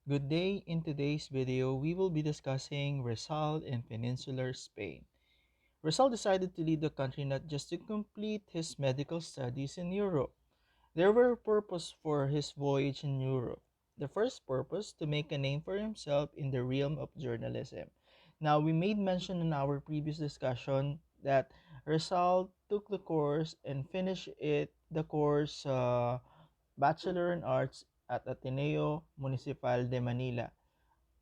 Good day. In today's video, we will be discussing Rizal in Peninsular Spain. Rizal decided to leave the country not just to complete his medical studies in Europe. There were a purpose for his voyage in Europe. The first purpose, to make a name for himself in the realm of journalism. Now, we made mention in our previous discussion that Rizal took the course and finished the course Bachelor in Arts at Ateneo Municipal de Manila.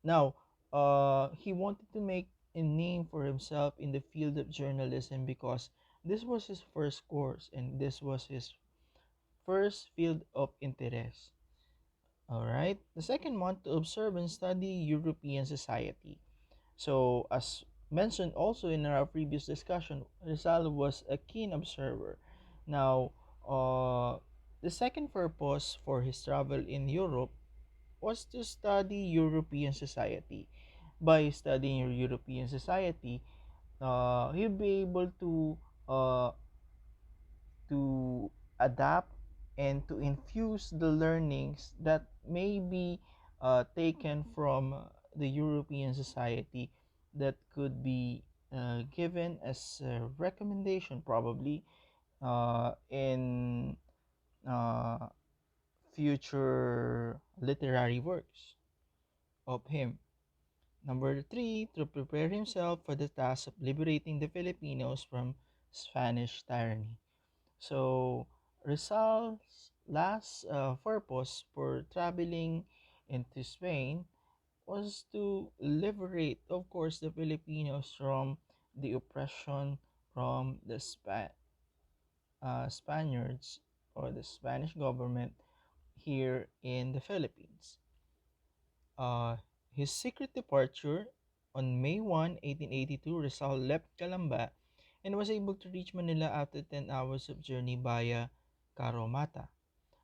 Now, he wanted to make a name for himself in the field of journalism because this was his first course and this was his first field of interest. All right. The second one, to observe and study European society. So, as mentioned also in our previous discussion, Rizal was a keen observer. Now, the second purpose for his travel in Europe was to study European society. By studying European society, he'll be able uh, to adapt and to infuse the learnings that may be taken from the European society that could be given as a recommendation probably in uh, future literary works of him. Number three, to prepare himself for the task of liberating the Filipinos from Spanish tyranny. So, Rizal's last purpose for traveling into Spain was to liberate, of course, the Filipinos from the oppression from the Spaniards or the Spanish government here in the Philippines. Uh, his secret departure on May 1, 1882, Rizal left Calamba and was able to reach Manila after 10 hours of journey via Caromata.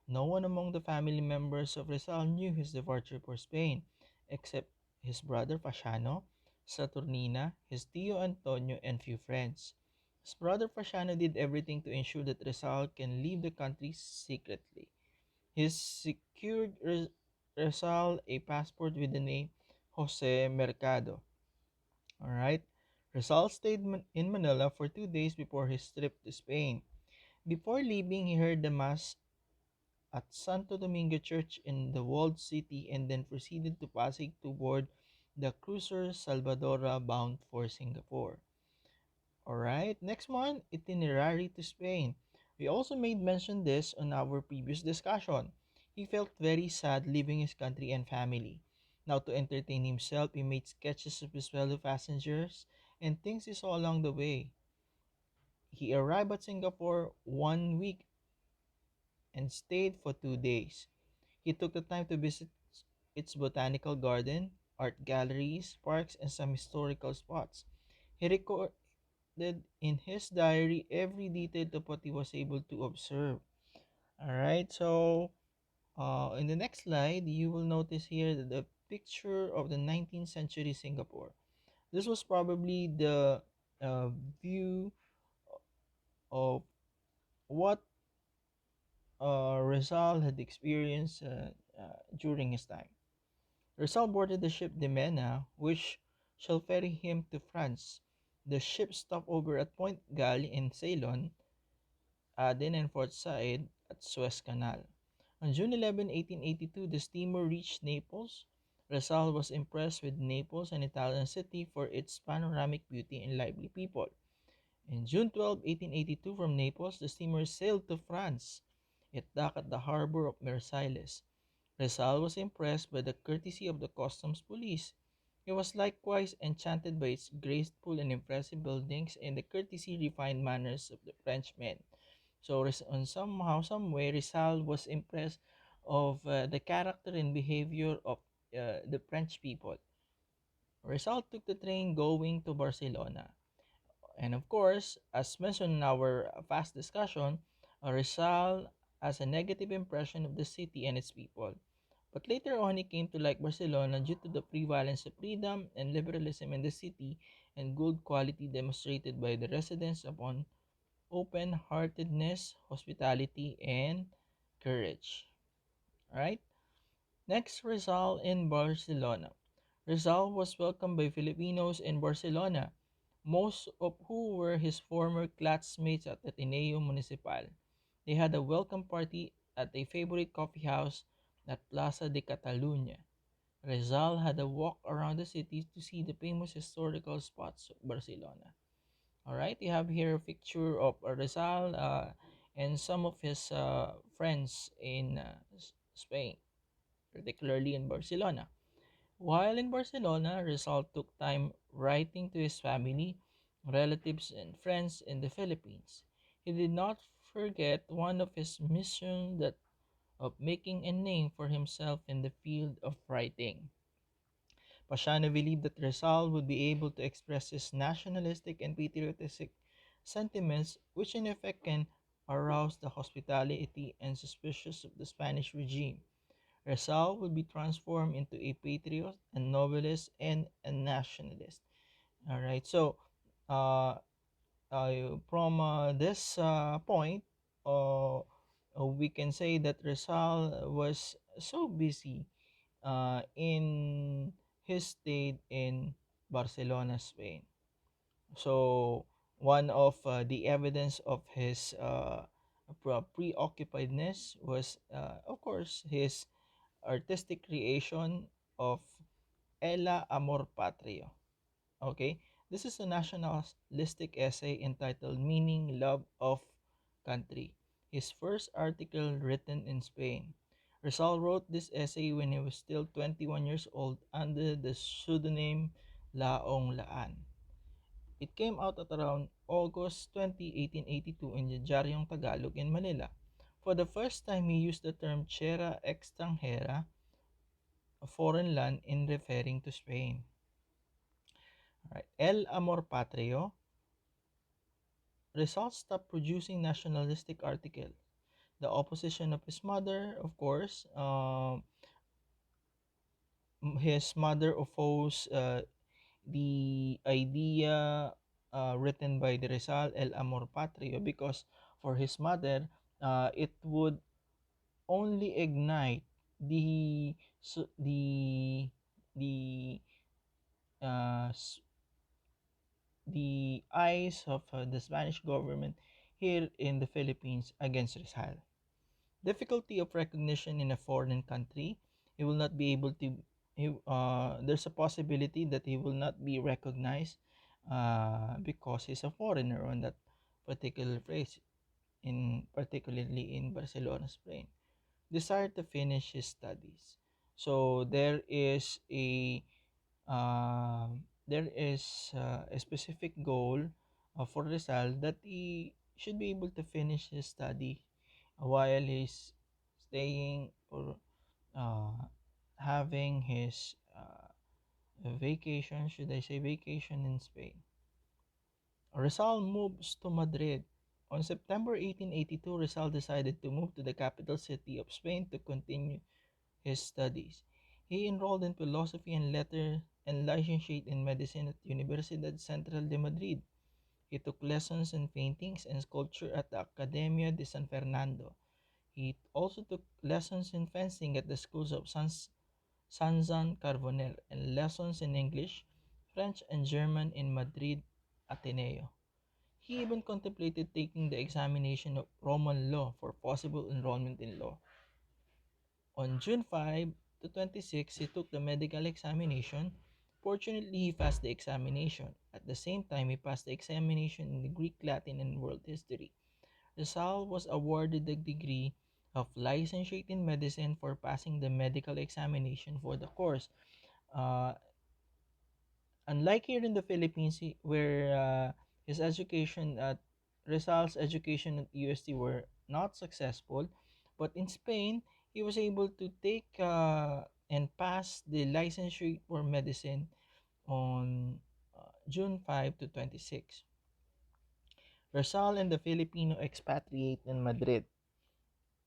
No one among the family members of Rizal knew his departure for Spain, except his brother Fasciano, Saturnina, his tío Antonio, and few friends. His brother Fasciano did everything to ensure that Rizal can leave the country secretly. He secured Rizal a passport with the name Jose Mercado. Alright. Rizal stayed in Manila for 2 days before his trip to Spain. Before leaving, he heard the Mass at Santo Domingo Church in the walled city and then proceeded to Pasig toward the cruiser Salvadora bound for Singapore. Alright, next one, itinerary to Spain. We also made mention this on our previous discussion. He felt very sad leaving his country and family. Now to entertain himself, he made sketches of his fellow passengers and things he saw along the way. He arrived at Singapore 1 week and stayed for 2 days. He took the time to visit its botanical garden, art galleries, parks, and some historical spots. He recorded in his diary every detail of what he was able to observe. Alright, so in the next slide, you will notice here the picture of the 19th century Singapore. This was probably the uh, view of what Rizal had experienced during his time. Rizal boarded the ship De Mena, which shall ferry him to France. The ship stopped over at Point Gal in Ceylon, Aden, and Port Said at Suez Canal. On June 11, 1882, the steamer reached Naples. Rizal was impressed with Naples, an Italian city, for its panoramic beauty and lively people. On June 12, 1882, from Naples, the steamer sailed to France. It docked at the harbor of Versailles. Rizal was impressed by the courtesy of the customs police. He was likewise enchanted by its graceful and impressive buildings and the courtesy refined manners of the Frenchmen. So on somehow, some way, Rizal was impressed of the character and behavior of the French people. Rizal took the train going to Barcelona. And of course, as mentioned in our past discussion, Rizal has a negative impression of the city and its people. But later on, he came to like Barcelona due to the prevalence of freedom and liberalism in the city and good quality demonstrated by the residents upon open-heartedness, hospitality, and courage. Right? Next, Rizal in Barcelona. Rizal was welcomed by Filipinos in Barcelona, most of who were his former classmates at Ateneo Municipal. They had a welcome party at a favorite coffee house at Plaza de Catalunya. Rizal had a walk around the city to see the famous historical spots of Barcelona. All right, you have here a picture of Rizal and some of his friends in Spain, particularly in Barcelona. While in Barcelona, Rizal took time writing to his family, relatives, and friends in the Philippines. He did not forget one of his missions that of making a name for himself in the field of writing. Pasiano believed that Rizal would be able to express his nationalistic and patriotic sentiments, which in effect can arouse the hospitality and suspicious of the Spanish regime. Rizal would be transformed into a patriot, a novelist, and a nationalist. All right, so uh, from this point, we can say that Rizal was so busy in his stay in Barcelona, Spain. So one of the evidence of his preoccupiedness was, of course, his artistic creation of Ella Amor Patrio. Okay, this is a nationalistic essay entitled Meaning, Love of Country, his first article written in Spain. Rizal wrote this essay when he was still 21 years old under the pseudonym Laong Laan. It came out at around August 20, 1882 in the Diaryong Tagalog in Manila. For the first time, he used the term Tierra Extranjera, a foreign land, in referring to Spain. Right. El Amor Patrio, Rizal stopped producing nationalistic articles. The opposition of his mother, of course, his mother opposed the idea written by the Rizal, El Amor Patrio, because for his mother, it would only ignite the the the uh, the eyes of the Spanish government here in the Philippines against Rizal. Difficulty of recognition in a foreign country. He will not be able to. There's a possibility that he will not be recognized because he's a foreigner on that particular place, in particularly in Barcelona, Spain. Desire to finish his studies. So there is a specific goal for Rizal that he should be able to finish his study while he's staying or uh, having his vacation, should I say vacation, in Spain. Rizal moves to Madrid. On September 1882, Rizal decided to move to the capital city of Spain to continue his studies. He enrolled in philosophy and letters and licentiate in medicine at Universidad Central de Madrid. He took lessons in paintings and sculpture at the Academia de San Fernando. He also took lessons in fencing at the schools of Sanzan Carbonell and lessons in English, French, and German in Madrid Ateneo. He even contemplated taking the examination of Roman law for possible enrollment in law. On June 5 to 26, he took the medical examination. Fortunately, he passed the examination. At the same time, he passed the examination in the Greek, Latin, and world history. Rizal was awarded the degree of licentiate in medicine for passing the medical examination for the course. Uh, Unlike here in the Philippines, where his education at Rizal's education at UST were not successful, but in Spain, he was able to take and pass the licensure for medicine on June 5 to 26. Rizal and the Filipino expatriate in Madrid.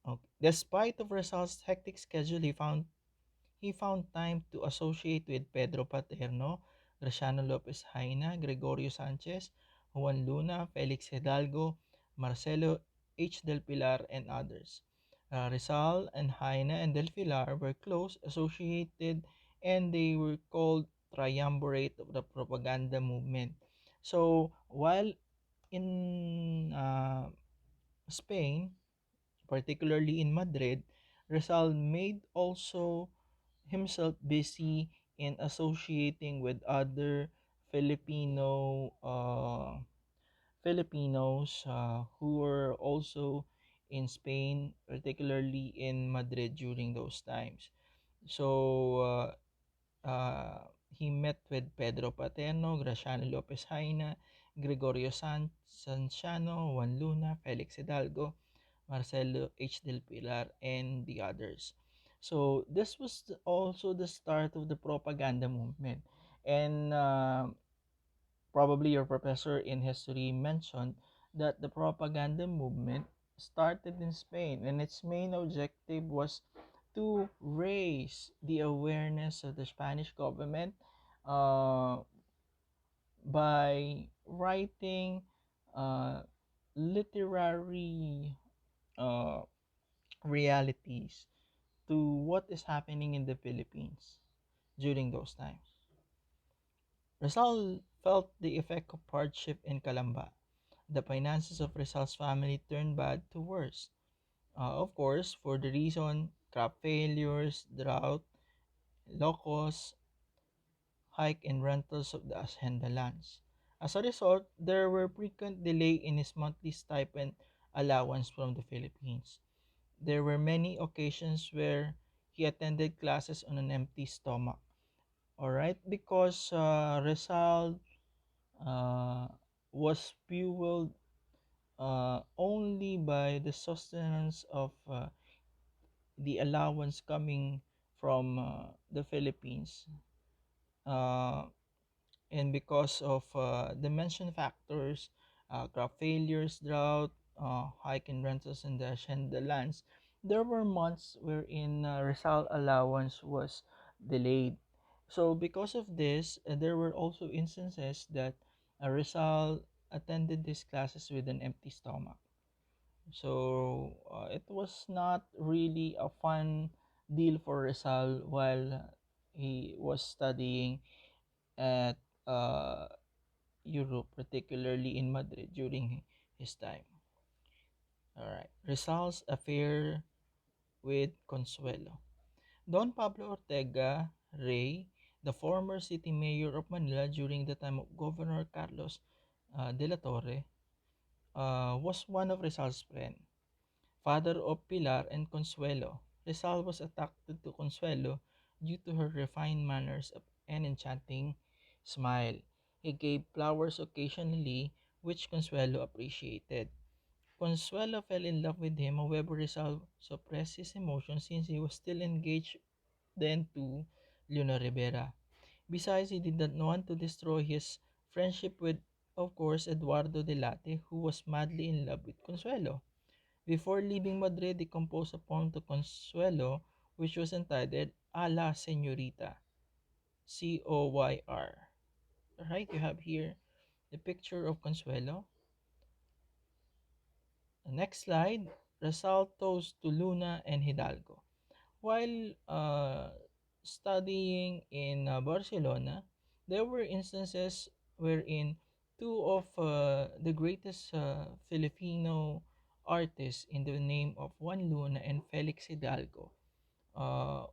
Okay. Despite of Rizal's hectic schedule, he found time to associate with Pedro Paterno, Graciano Lopez Haina, Gregorio Sanchez, Juan Luna, Felix Hidalgo, Marcelo H. del Pilar, and others. Rizal and Jaina and Del Pilar were close associated, and they were called triumvirate of the propaganda movement. So while in Spain, particularly in Madrid, Rizal made also himself busy in associating with other Filipinos who were also in Spain, particularly in Madrid during those times. So he met with Pedro Paterno, Graciano Lopez Jaina, Gregorio Sanciano, Juan Luna, Felix Hidalgo, Marcelo H. Del Pilar, and the others. So this was also the start of the propaganda movement. And probably your professor in history mentioned that the propaganda movement started in Spain, and its main objective was to raise the awareness of the Spanish government uh, by writing uh, literary uh, realities to what is happening in the Philippines during those times. Rizal felt the effect of hardship in Calamba. The finances of Rizal's family turned bad to worse. Of course, for the reason crop failures, drought, locusts, hike in rentals of the hacienda lands. As a result, there were frequent delay in his monthly stipend allowance from the Philippines. There were many occasions where he attended classes on an empty stomach. All right, because Rizal uh, was fueled only by the sustenance of the allowance coming from the Philippines. Uh, and because of the mentioned factors, crop failures, drought, hike in rentals in the hacienda lands, there were months wherein Rizal allowance was delayed. So because of this, there were also instances that Rizal attended these classes with an empty stomach. So it was not really a fun deal for Rizal while he was studying at uh, Europe, particularly in Madrid during his time. All right. Rizal's affair with Consuelo. Don Pablo Ortega Rey, the former city mayor of Manila during the time of Governor Carlos de la Torre, was one of Rizal's friends. Father of Pilar and Consuelo, Rizal was attracted to Consuelo due to her refined manners and enchanting smile. He gave flowers occasionally, which Consuelo appreciated. Consuelo fell in love with him, however, Rizal suppressed his emotions since he was still engaged then to Leona Rivera. Besides, he did not want to destroy his friendship with, of course, Eduardo Delate, who was madly in love with Consuelo. Before leaving Madrid, he composed a poem to Consuelo, which was entitled A la Señorita, Coyr. Alright, you have here the picture of Consuelo. The next slide, Resaltos to Luna and Hidalgo. While studying in Barcelona, there were instances wherein two of the greatest Filipino artists in the name of Juan Luna and Felix Hidalgo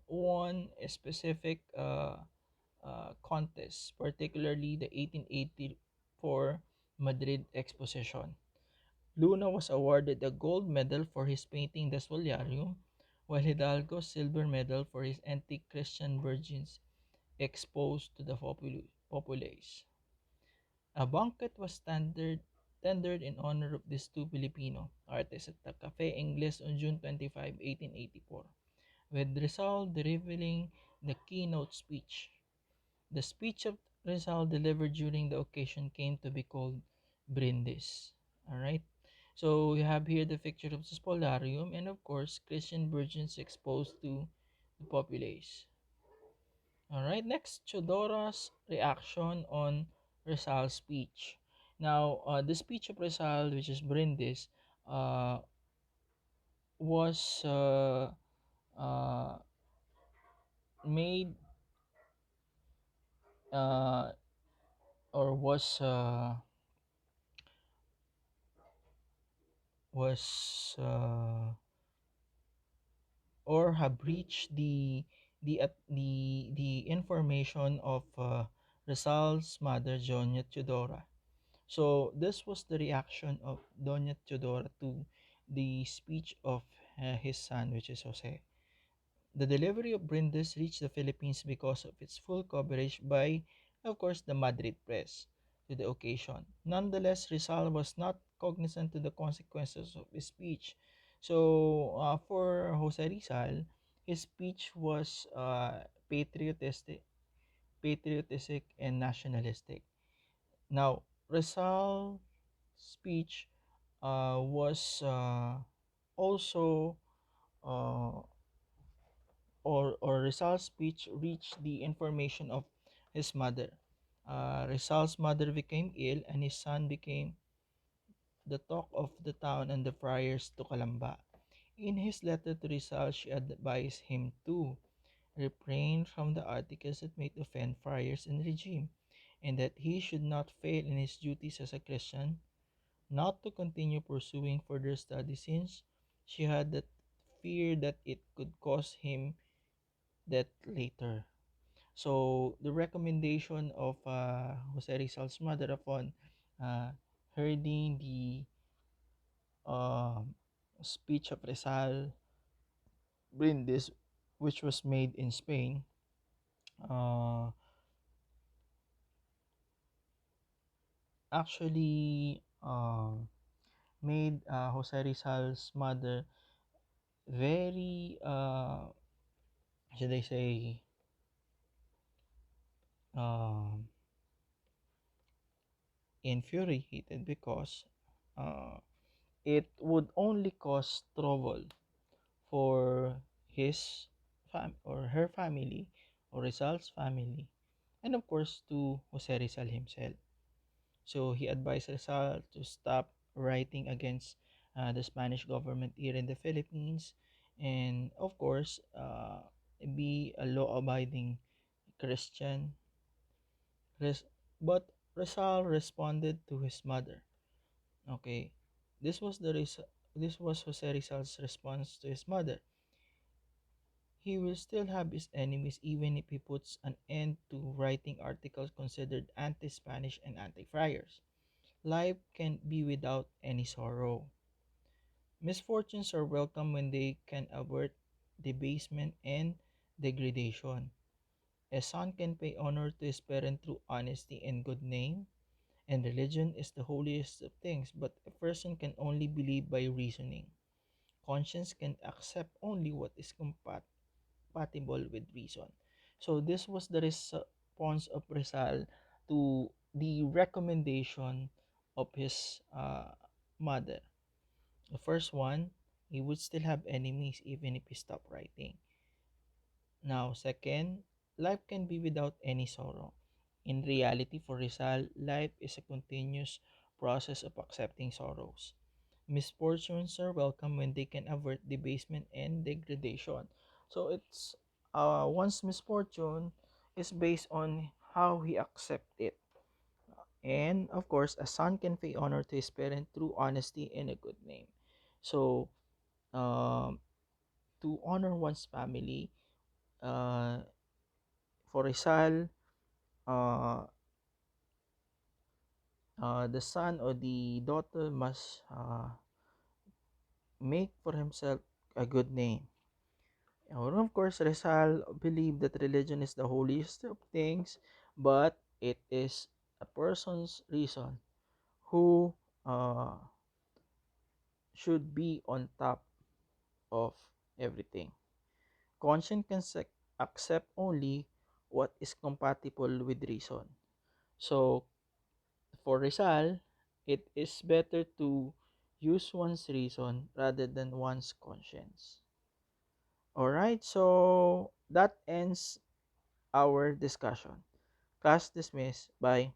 won a specific contest, particularly the 1884 Madrid Exposition. Luna was awarded a gold medal for his painting The Solarium, while Hidalgo silver medal for his antique Christian virgins exposed to the populace. A banquet was tendered in honor of these two Filipino artists at the Café Ingles on June 25, 1884, with Rizal delivering the keynote speech. The speech of Rizal delivered during the occasion came to be called Brindis. Alright? So you have here the picture of the Spolarium and of course Christian virgins exposed to the populace. Alright, next Chodora's reaction on Rizal's speech. Now, the speech of Rizal, which is Brindis, uh, was uh, made uh, or was or have breached the information of Rizal's mother, Doña Teodora. So this was the reaction of Doña Teodora to the speech of his son, which is Jose. The delivery of Brindis reached the Philippines because of its full coverage by, of course, the Madrid press to the occasion. Nonetheless, Rizal was not cognizant to the consequences of his speech. So, for Jose Rizal, his speech was patriotistic and nationalistic. Now, Rizal's speech was also uh, or Rizal's speech reached the information of his mother. Rizal's mother became ill and his son became the talk of the town and the friars to Kalamba. In his letter to Rizal, she advised him to refrain from the articles that might offend friars and regime, and that he should not fail in his duties as a Christian, not to continue pursuing further study since she had that fear that it could cause him death later. So the recommendation of Jose Rizal's mother upon uh, hearing the um speech of Rizal Brindis, which was made in Spain, uh, actually made Jose Rizal's mother very, should I say, um, infuriated because uh, it would only cause trouble for his or her family or Rizal's family, and of course to Jose Rizal himself. So he advised Rizal to stop writing against the Spanish government here in the Philippines, and of course be a law-abiding Christian. Res- but Rizal responded to his mother. Okay, this was this was Jose Rizal's response to his mother. He will still have his enemies even if he puts an end to writing articles considered anti-Spanish and anti-friars. Life can be without any sorrow. Misfortunes are welcome when they can avert debasement and degradation. A son can pay honor to his parent through honesty and good name, and religion is the holiest of things, but a person can only believe by reasoning. Conscience can accept only what is compatible with reason. So this was the response of Rizal to the recommendation of his mother. The first one, he would still have enemies even if he stopped writing. Now, second, life can be without any sorrow. In reality, for Rizal, life is a continuous process of accepting sorrows. Misfortunes are welcome when they can avert debasement and degradation. So it's one's misfortune is based on how he accept it. And of course, a son can pay honor to his parent through honesty and a good name. So um, to honor one's family, uh, for Rizal, uh, the son or the daughter must make for himself a good name. And of course, Rizal believed that religion is the holiest of things, but it is a person's reason who uh, should be on top of everything. Conscience can accept only what is compatible with reason. So, for Rizal, it is better to use one's reason rather than one's conscience. Alright, so that ends our discussion. Class dismissed. Bye.